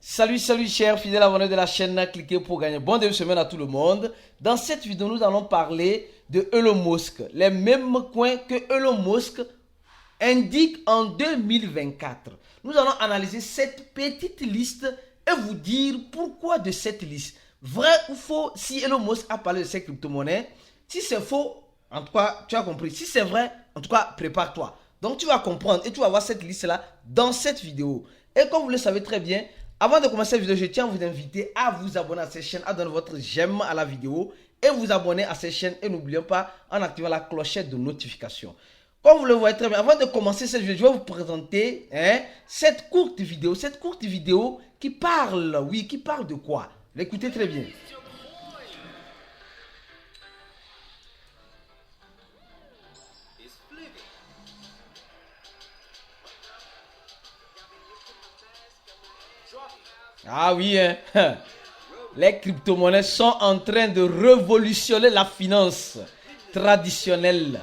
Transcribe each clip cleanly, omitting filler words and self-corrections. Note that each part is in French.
Salut chers fidèles abonnés de la chaîne, cliquez pour gagner. Bon début de semaine à tout le monde. Dans cette vidéo, nous allons parler de Elon Musk. Les mêmes coins que Elon Musk indique en 2024. Nous allons analyser cette petite liste et vous dire pourquoi de cette liste. Vrai ou faux, si Elon Musk a parlé de ces crypto-monnaies. Si c'est faux, en tout cas, tu as compris. Si c'est vrai, en tout cas, prépare-toi. Donc, tu vas comprendre et tu vas voir cette liste-là dans cette vidéo. Et comme vous le savez très bien, avant de commencer la vidéo, je tiens à vous inviter à vous abonner à cette chaîne, à donner votre j'aime à la vidéo et vous abonner à cette chaîne. Et n'oubliez pas en activant la clochette de notification. Comme vous le voyez très bien, avant de commencer cette vidéo, je vais vous présenter cette courte vidéo qui parle, oui, qui parle de quoi? L'écoutez très bien. Ah oui, hein. Les crypto-monnaies sont en train de révolutionner la finance traditionnelle.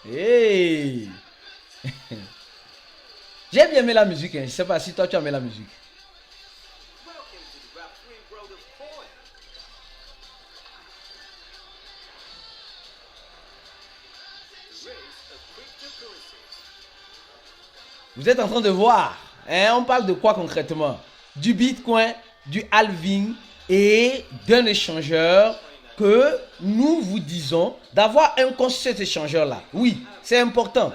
Hey. J'ai bien aimé la musique, hein. Je ne sais pas si toi tu as aimé la musique. Vous êtes en train de voir, hein, on parle de quoi concrètement? Du Bitcoin, du halving et d'un échangeur que nous vous disons d'avoir un compte sur cet échangeur-là. Oui, c'est important.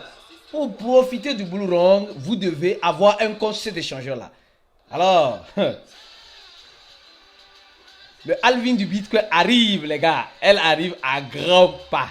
Pour profiter du Blue Run, vous devez avoir un compte sur cet échangeur-là. Alors, le halving du Bitcoin arrive, les gars. Elle arrive à grands pas.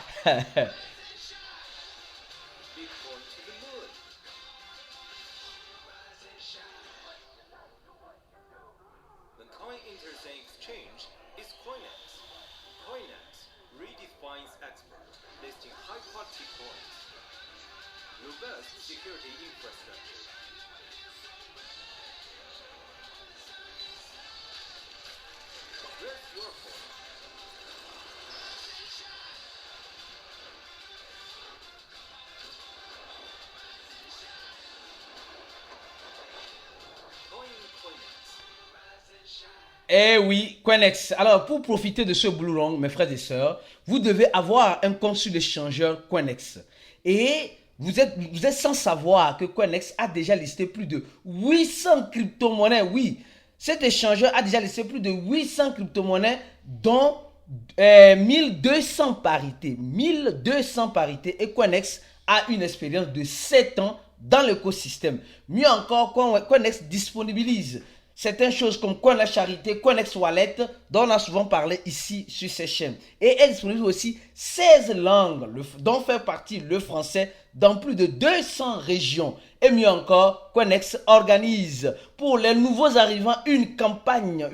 Eh oui, Coinex. Alors, pour profiter de ce Blue Run, mes frères et sœurs, vous devez avoir un compte sur l'échangeur Coinex. Et vous êtes sans savoir que Coinex a déjà listé plus de 800 crypto-monnaies. Oui, cet échangeur a déjà listé plus de 800 crypto-monnaies, dont 1200 parités. 1200 parités. Et Coinex a une expérience de 7 ans dans l'écosystème. Mieux encore, Coinex disponibilise certaines choses comme Coin Charité, Coinex Wallet, dont on a souvent parlé ici sur ces chaînes. Et elle disponible aussi 16 langues, dont fait partie le français, dans plus de 200 régions. Et mieux encore, Coinex organise pour les nouveaux arrivants une campagne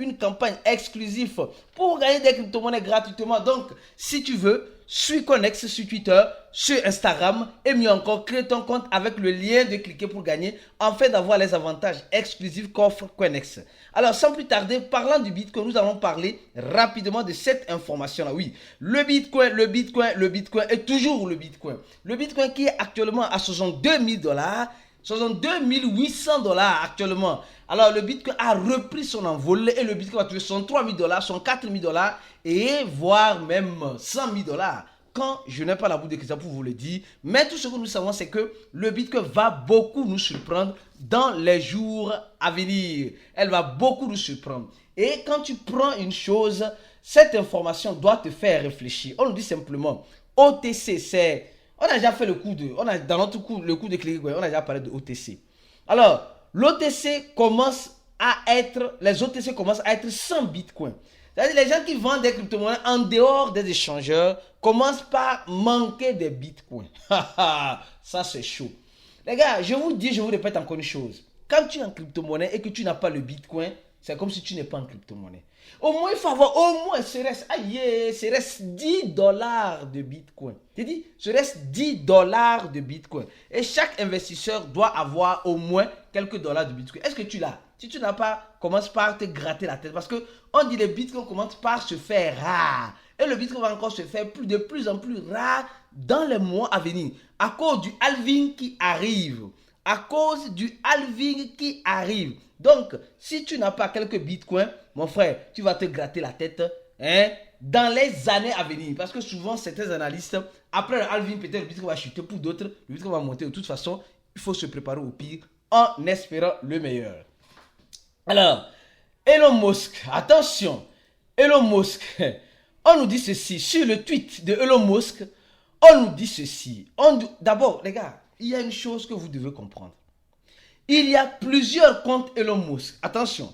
exclusive pour gagner des crypto-monnaies gratuitement. Donc, si tu veux, suis Coinex sur Twitter, sur Instagram et mieux encore, crée ton compte avec le lien de cliquer pour gagner afin d'avoir les avantages exclusifs qu'offre Coinex. Alors, sans plus tarder, parlant du Bitcoin, nous allons parler rapidement de cette information-là. Oui, le Bitcoin est toujours le Bitcoin. Le Bitcoin qui est actuellement à 62 000 $, 62 800 $ actuellement. Alors, le Bitcoin a repris son envol et le Bitcoin va trouver son 3 000 $, son 4 000 $ et voire même 100 000 $. Quand je n'ai pas la boule de cristal pour vous le dire, mais tout ce que nous savons, c'est que le Bitcoin va beaucoup nous surprendre dans les jours à venir. Elle va beaucoup nous surprendre. Et quand tu prends une chose, cette information doit te faire réfléchir. On nous dit simplement, OTC, c'est... On a déjà fait le coup de... dans notre coup, le coup de clic, on a déjà parlé de OTC. Alors, l'OTC commence à être... Les OTC commencent à être sans Bitcoin. C'est-à-dire les gens qui vendent des crypto-monnaies en dehors des échangeurs commencent par manquer des bitcoins. Ça, c'est chaud. Les gars, je vous dis, je vous répète encore une chose. Quand tu es en crypto-monnaie et que tu n'as pas le bitcoin, c'est comme si tu n'es pas en crypto-monnaie. Au moins, il faut avoir au moins, ce reste 10 $ de bitcoin. Tu dis, ce reste 10 $ de bitcoin. Et chaque investisseur doit avoir au moins quelques dollars de bitcoin. Est-ce que tu l'as? Si tu n'as pas, commence par te gratter la tête. Parce que on dit le bitcoin commence par se faire rare. Et le bitcoin va encore se faire de plus en plus rare dans les mois à venir, à cause du halving qui arrive. À cause du halving qui arrive. Donc, si tu n'as pas quelques bitcoins, mon frère, tu vas te gratter la tête dans les années à venir. Parce que souvent, certains analystes, après le halving, peut-être le bitcoin va chuter, pour d'autres, le bitcoin va monter. De toute façon, il faut se préparer au pire en espérant le meilleur. Alors, Elon Musk, attention, Elon Musk, on nous dit ceci, sur le tweet de Elon Musk, on nous dit ceci. D'abord, les gars, il y a une chose que vous devez comprendre. Il y a plusieurs comptes Elon Musk. Attention.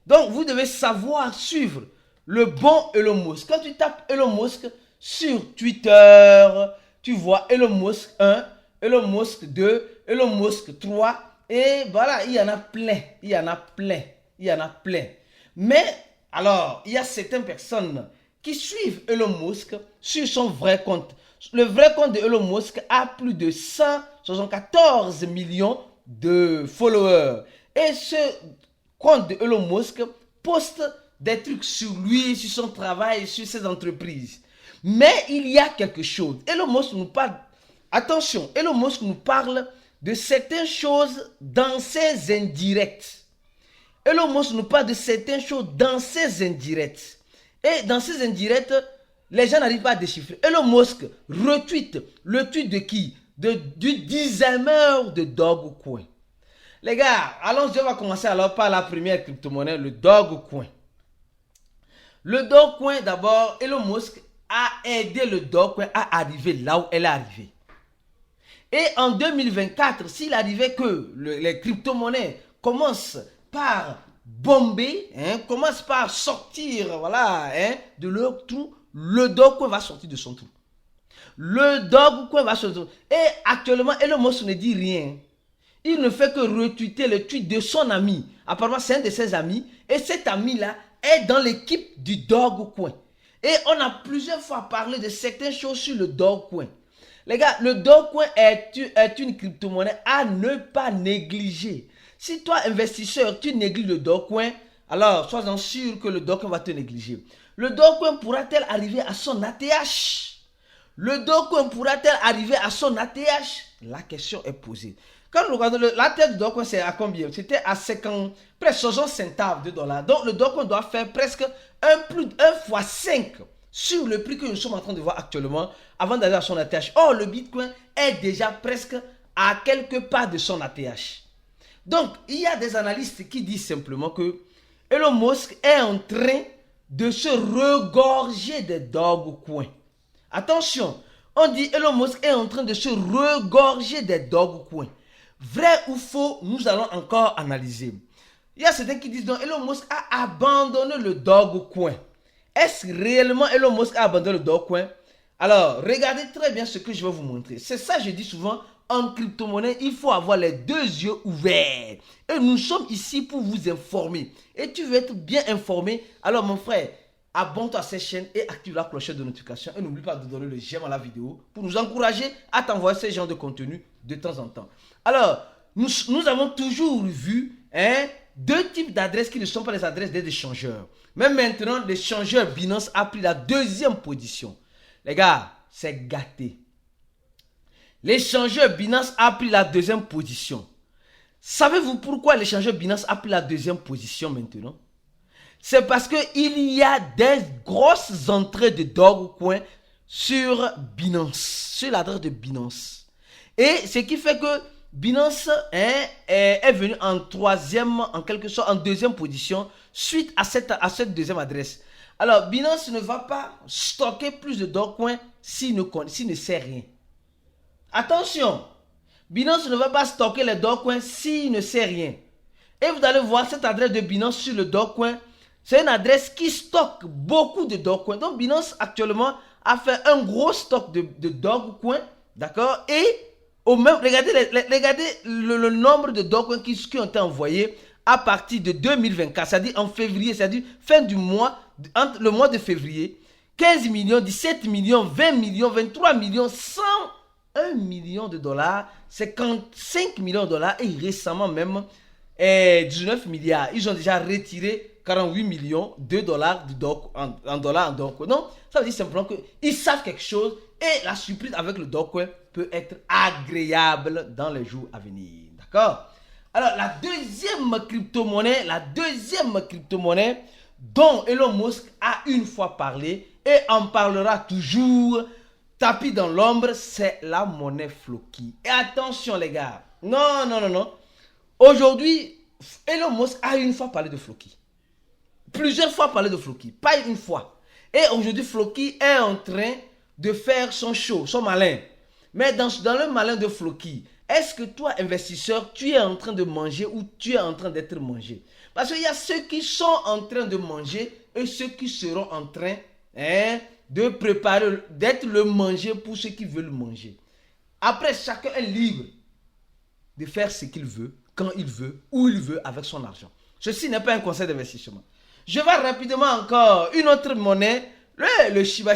Donc, vous devez savoir suivre le bon Elon Musk. Quand tu tapes Elon Musk sur Twitter, tu vois Elon Musk 1, Elon Musk 2, Elon Musk 3. Et voilà, il y en a plein. Il y en a plein. Il y en a plein. Mais, alors, il y a certaines personnes qui suivent Elon Musk sur son vrai compte. Le vrai compte de Elon Musk a plus de 174 millions de followers. Et ce compte de Elon Musk poste des trucs sur lui, sur son travail, sur ses entreprises. Mais il y a quelque chose. Elon Musk nous parle, attention, Elon Musk nous parle de certaines choses dans ses indirects. Elon Musk nous parle de certaines choses dans ses indirects. Et dans ces indirects, les gens n'arrivent pas à déchiffrer. Elon Musk retweet le tweet de qui? Du designer de Dogecoin. Les gars, allons-y, on va commencer alors par la première crypto-monnaie, le Dogecoin. Le Dogecoin, d'abord, Elon Musk a aidé le Dogecoin à arriver là où elle est arrivée. Et en 2024, s'il arrivait que les crypto-monnaies commencent par bomber, commencent par sortir voilà, de leur trou, le Dogecoin va sortir de son trou. Le Dogecoin va sortir. Et actuellement, Elon Musk ne dit rien. Il ne fait que retweeter le tweet de son ami. Apparemment, c'est un de ses amis. Et cet ami-là est dans l'équipe du Dogecoin. Et on a plusieurs fois parlé de certaines choses sur le Dogecoin. Les gars, le Dogecoin est une crypto-monnaie à ne pas négliger. Si toi, investisseur, tu négliges le Dogecoin, alors sois-en sûr que le Dogecoin va te négliger. Le Dogecoin pourra-t-elle arriver à son ATH? Le Dogecoin pourra-t-elle arriver à son ATH? La question est posée. Quand nous regardons l'ATH du Dogecoin, c'est à combien? C'était à 50, presque 60 centimes de dollars. Donc le Dogecoin doit faire presque 1 fois 5 sur le prix que nous sommes en train de voir actuellement avant d'aller à son ATH. Or, le Bitcoin est déjà presque à quelque part de son ATH. Donc, il y a des analystes qui disent simplement que Elon Musk est en train de se regorger des Dogecoin. Attention, on dit Elon Musk est en train de se regorger des Dogecoin. Vrai ou faux, nous allons encore analyser. Il y a certains qui disent donc Elon Musk a abandonné le Dogecoin. Est-ce réellement Elon Musk a abandonné le Dogecoin? Alors, regardez très bien ce que je vais vous montrer. C'est ça que je dis souvent, en crypto-monnaie, il faut avoir les deux yeux ouverts. Et nous sommes ici pour vous informer. Et tu veux être bien informé, alors mon frère, abonne-toi à cette chaîne et active la cloche de notification. Et n'oublie pas de donner le j'aime à la vidéo pour nous encourager à t'envoyer ce genre de contenu de temps en temps. Alors, nous avons toujours vu deux types d'adresses qui ne sont pas les adresses des échangeurs. Mais maintenant, l'échangeur Binance a pris la deuxième position. Les gars, c'est gâté. L'échangeur Binance a pris la deuxième position. Savez-vous pourquoi l'échangeur Binance a pris la deuxième position maintenant? C'est parce qu'il y a des grosses entrées de Dogecoin sur Binance, sur l'adresse de Binance. Et ce qui fait que Binance est venu en troisième, en quelque sorte en deuxième position suite à cette deuxième adresse. Alors, Binance ne va pas stocker plus de Dogecoin s'il ne sait rien. Attention, Binance ne va pas stocker les Dogecoin s'il ne sait rien. Et vous allez voir cette adresse de Binance sur le Dogecoin. C'est une adresse qui stocke beaucoup de Dogecoin. Donc, Binance actuellement a fait un gros stock de Dogecoin. D'accord? Et regardez le nombre de Dogecoin qui ont été envoyés à partir de 2024. C'est-à-dire en février, c'est-à-dire fin du mois, entre le mois de février. 15 millions, 17 millions, 20 millions, 23 millions, 101 millions de dollars, 55 millions de dollars et récemment même 19 milliards. Ils ont déjà retiré 48 millions de dollars en dollars en Dogecoin. Non, ça veut dire simplement qu'ils savent quelque chose et la surprise avec le Dogecoin peut être agréable dans les jours à venir. D'accord? Alors, la deuxième crypto-monnaie dont Elon Musk a une fois parlé et en parlera toujours, tapis dans l'ombre, c'est la monnaie Floki. Et attention les gars, non. Aujourd'hui, Elon Musk a une fois parlé de Floki. Plusieurs fois parlé de Floki, pas une fois. Et aujourd'hui, Floki est en train de faire son show, son malin. Mais dans le malin de Floki, est-ce que toi, investisseur, tu es en train de manger ou tu es en train d'être mangé? Parce qu'il y a ceux qui sont en train de manger et ceux qui seront en train de préparer, d'être le manger pour ceux qui veulent manger. Après, chacun est libre de faire ce qu'il veut, quand il veut, où il veut, avec son argent. Ceci n'est pas un conseil d'investissement. Je vais rapidement encore une autre monnaie, le Shiba,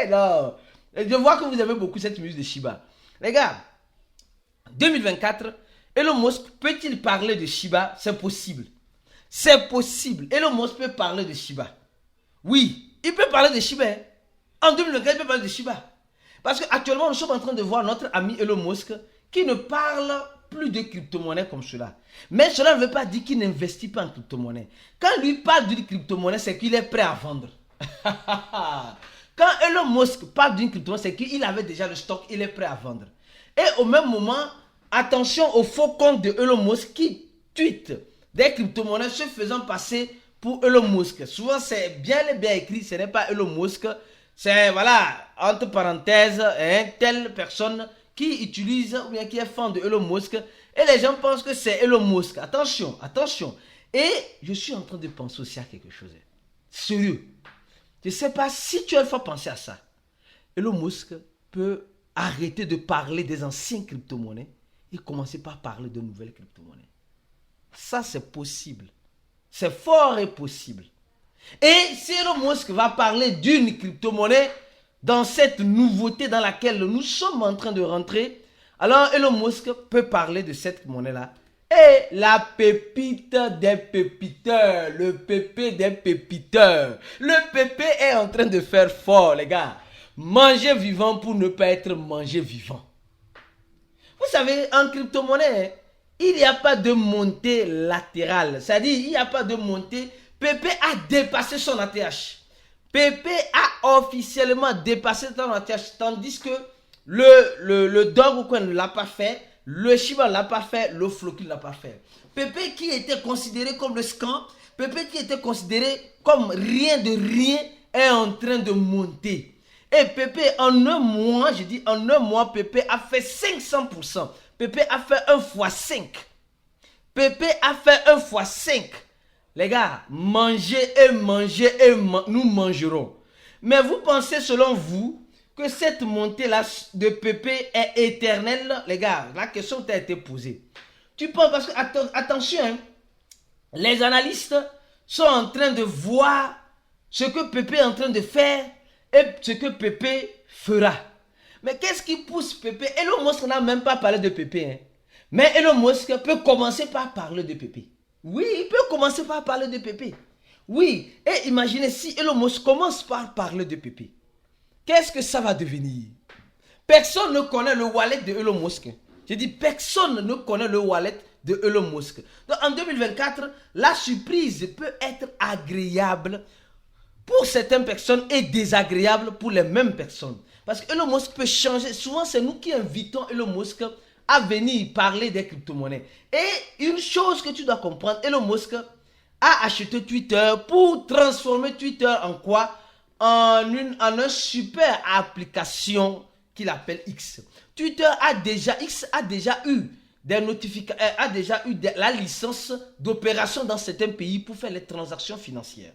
non. Je vois que vous aimez beaucoup cette musique de Shiba. Les gars, 2024, Elon Musk peut-il parler de Shiba? C'est possible. C'est possible. Elon Musk peut parler de Shiba. Oui, il peut parler de Shiba. En 2024, il peut parler de Shiba. Parce qu'actuellement, nous sommes en train de voir notre ami Elon Musk qui ne parle plus de crypto-monnaie comme cela. Mais cela ne veut pas dire qu'il n'investit pas en crypto-monnaie. Quand lui parle d'une crypto-monnaie, c'est qu'il est prêt à vendre. Quand Elon Musk parle d'une crypto-monnaie, c'est qu'il avait déjà le stock, il est prêt à vendre. Et au même moment, attention au faux compte de Elon Musk qui tweet des crypto-monnaies se faisant passer pour Elon Musk. Souvent, c'est bien écrit, ce n'est pas Elon Musk. C'est, voilà, entre parenthèses, telle personne qui utilise ou bien qui est fan de Elon Musk. Et les gens pensent que c'est Elon Musk. Attention. Et je suis en train de penser aussi à quelque chose. Sérieux. Je ne sais pas si tu as une fois pensé à ça. Elon Musk peut arrêter de parler des anciennes crypto-monnaies et commencer par parler de nouvelles crypto-monnaies. Ça, c'est possible. C'est fort et possible. Et si Elon Musk va parler d'une crypto-monnaie dans cette nouveauté dans laquelle nous sommes en train de rentrer, alors Elon Musk peut parler de cette monnaie-là. Et la pépite des pépiteurs, le pépé des pépiteurs. Le pépé est en train de faire fort, les gars. Manger vivant pour ne pas être mangé vivant. Vous savez, en crypto-monnaie, il n'y a pas de montée latérale. C'est-à-dire, il n'y a pas de montée. Pépé a dépassé son ATH. Pépé a officiellement dépassé son ATH. Tandis que le Dogecoin ne l'a pas fait. Le Shiba ne l'a pas fait. Le Floki ne l'a pas fait. Pépé qui était considéré comme le scam. Pépé qui était considéré comme rien de rien est en train de monter. Et Pépé en un mois, Pépé a fait 500%. Pépé a fait 1 x 5. Pépé a fait 1 x 5. Les gars, mangez et nous mangerons. Mais vous pensez selon vous que cette montée-là de Pépé est éternelle? Les gars, la question t'a été posée. Tu penses, parce que, attention, hein, les analystes sont en train de voir ce que Pépé est en train de faire et ce que Pépé fera. Mais qu'est-ce qui pousse Pépé? Elon Musk n'a même pas parlé de Pépé. Hein. Mais Elon Musk peut commencer par parler de Pépé. Oui, il peut commencer par parler de Pépé. Oui, et imaginez si Elon Musk commence par parler de Pépé. Qu'est-ce que ça va devenir? Personne ne connaît le wallet de Elon Musk. Je dis personne ne connaît le wallet de Elon Musk. Donc en 2024, la surprise peut être agréable pour certaines personnes et désagréable pour les mêmes personnes. Parce que Elon Musk peut changer. Souvent, c'est nous qui invitons Elon Musk à venir parler des crypto-monnaies. Et une chose que tu dois comprendre, Elon Musk a acheté Twitter pour transformer Twitter en quoi? En une super application qu'il appelle X. Twitter a déjà eu des notifications, a déjà eu la licence d'opération dans certains pays pour faire les transactions financières.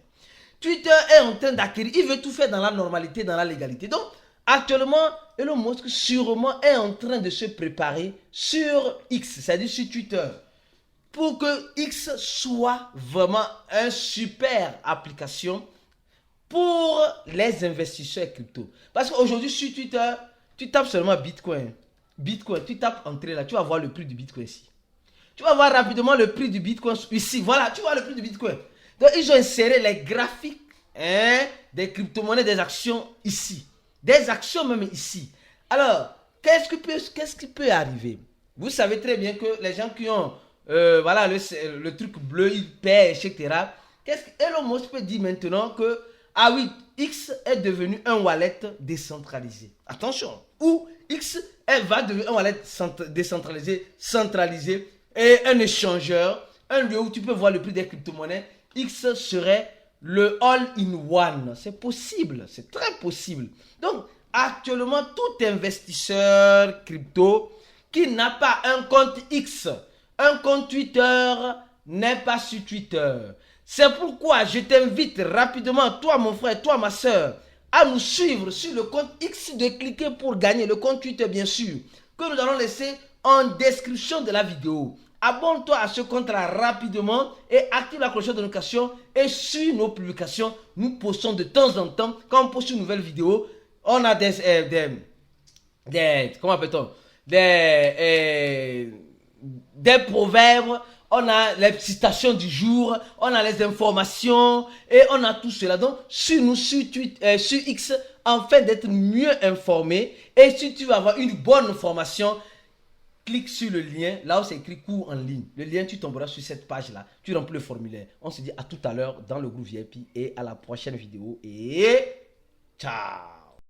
Twitter est en train d'acquérir, il veut tout faire dans la normalité, dans la légalité. Donc, actuellement, Elon Musk sûrement est en train de se préparer sur X, c'est-à-dire sur Twitter, pour que X soit vraiment une super application pour les investisseurs crypto. Parce qu'aujourd'hui, sur Twitter, tu tapes seulement Bitcoin. Bitcoin, tu tapes entrée là, tu vas voir le prix du Bitcoin ici. Tu vas voir rapidement le prix du Bitcoin ici. Voilà, tu vois le prix du Bitcoin. Donc, ils ont inséré les graphiques des crypto-monnaies, des actions ici. Des actions même ici. Alors, qu'est-ce qui peut arriver? Vous savez très bien que les gens qui ont voilà, le truc bleu, ils paient, etc. Elon Musk peut dire maintenant que, ah oui, X est devenu un wallet décentralisé. Attention, ou X va devenir un wallet décentralisé, centralisé, et un échangeur, un lieu où tu peux voir le prix des crypto-monnaies. X serait le all-in-one. C'est possible, c'est très possible. Donc, actuellement, tout investisseur crypto qui n'a pas un compte X, un compte Twitter, n'est pas sur Twitter. C'est pourquoi je t'invite rapidement, toi mon frère, toi ma soeur, à nous suivre sur le compte X de cliquer pour gagner, le compte Twitter bien sûr, que nous allons laisser en description de la vidéo. Abonne-toi à ce compte-là rapidement et active la cloche de notification et suis nos publications. Nous postons de temps en temps, quand on poste une nouvelle vidéo, on a comment appelle-t-on, des proverbes, on a les citations du jour, on a les informations et on a tout cela. Donc, sur nous, sur X, afin d'être mieux informé. Et si tu veux avoir une bonne formation, clique sur le lien, là où c'est écrit cours en ligne. Le lien, tu tomberas sur cette page-là. Tu remplis le formulaire. On se dit à tout à l'heure dans le groupe VIP et à la prochaine vidéo. Et ciao!